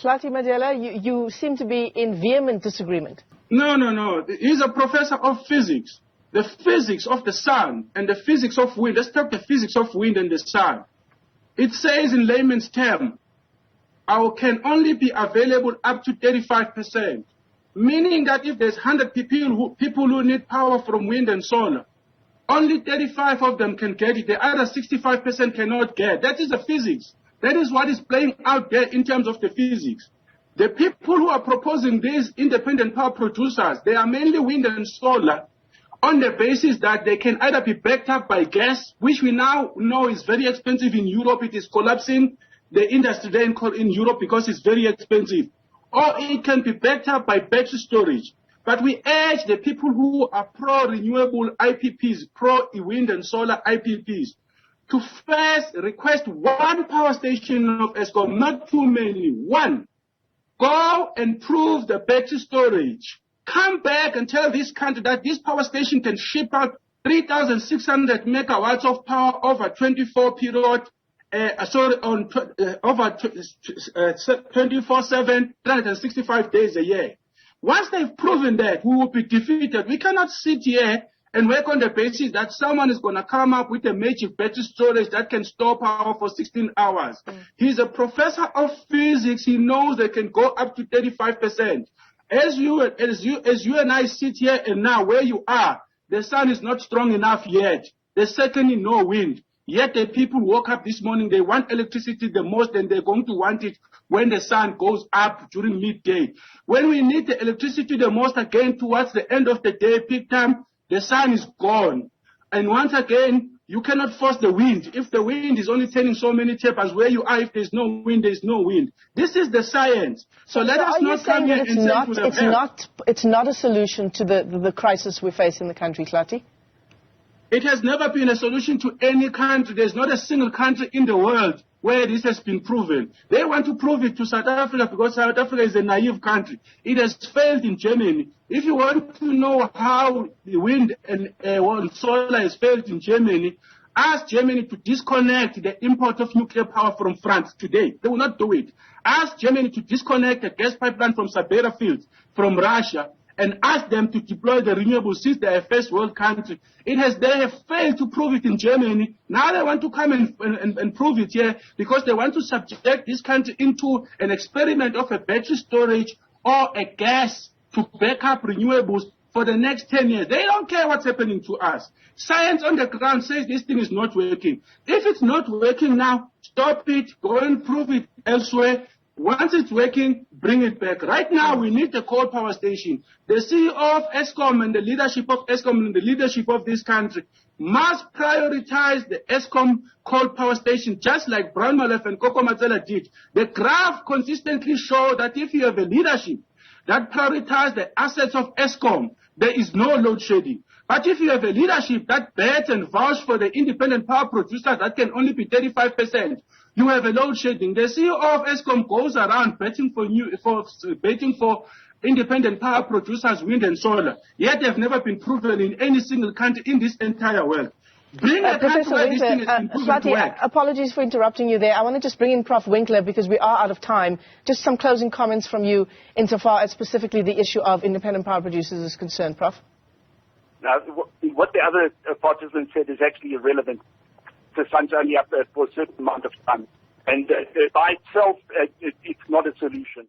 Hlathi Madela, you seem to be in vehement disagreement. No. He's a professor of physics. The physics of the sun and the physics of wind. Let's talk the physics of wind and the sun. It says in layman's term, can only be available up to 35%. Meaning that if there's 100 people who need power from wind and solar, only 35 of them can get it. The other 65% cannot get. That is the physics. That is what is playing out there in terms of the physics. The people who are proposing these independent power producers, they are mainly wind and solar on the basis that they can either be backed up by gas, which we now know is very expensive in Europe. It is collapsing the industry there in Europe because it's very expensive. Or it can be backed up by battery storage. But we urge the people who are pro-renewable IPPs, pro-wind and solar IPPs, to first request one power station of Eskom, not too many, one. Go and prove the battery storage. Come back and tell this country that this power station can ship out 3,600 megawatts of power over 24/7, 365 days a year. Once they've proven that, we will be defeated. We cannot sit here and work on the basis that someone is going to come up with a magic battery storage that can store power for 16 hours. He's a professor of physics. He knows they can go up to 35%. As you and I sit here and now where you are, the sun is not strong enough yet. There's certainly no wind. Yet the people woke up this morning, they want electricity the most, and they're going to want it when the sun goes up during midday. When we need the electricity the most again towards the end of the day, peak time, the sun is gone. And once again, you cannot force the wind. If the wind is only turning so many tables where you are, if there's no wind, there's no wind. This is the science. So let us not come here and say it's not a solution to the crisis we face in the country, Hlathi? It has never been a solution to any country. There's not a single country in the world where this has been proven. They want to prove it to South Africa because South Africa is a naive country. It has failed in Germany. If you want to know how the wind and solar has failed in Germany, ask Germany to disconnect the import of nuclear power from France today. They will not do it. Ask Germany to disconnect the gas pipeline from Sabera fields from Russia, and ask them to deploy the renewables since they are a first world country. They have failed to prove it in Germany. Now they want to come and prove it here because they want to subject this country into an experiment of a battery storage or a gas to back up renewables for the next 10 years. They don't care what's happening to us. Science on the ground says this thing is not working. If it's not working now, stop it, go and prove it elsewhere. Once it's working, bring it back. Right now, we need the coal power station. The CEO of Eskom and the leadership of Eskom and the leadership of this country must prioritize the Eskom coal power station, just like Brown Molefe and Koko did. The graph consistently shows that if you have a leadership that prioritizes the assets of Eskom, there is no load shedding. But if you have a leadership that bets and vouches for the independent power producers, that can only be 35%. You have a load shedding. The CEO of Eskom goes around betting for independent power producers, wind and solar. Yet they've never been proven in any single country in this entire world. Bring a country where this thing has been proven to work. Apologies for interrupting you there. I want to just bring in Prof. Winkler because we are out of time. Just some closing comments from you insofar as specifically the issue of independent power producers is concerned, Prof. Now, what the other participant said is actually irrelevant. The sun's only up for a certain amount of time. And by itself, it's not a solution.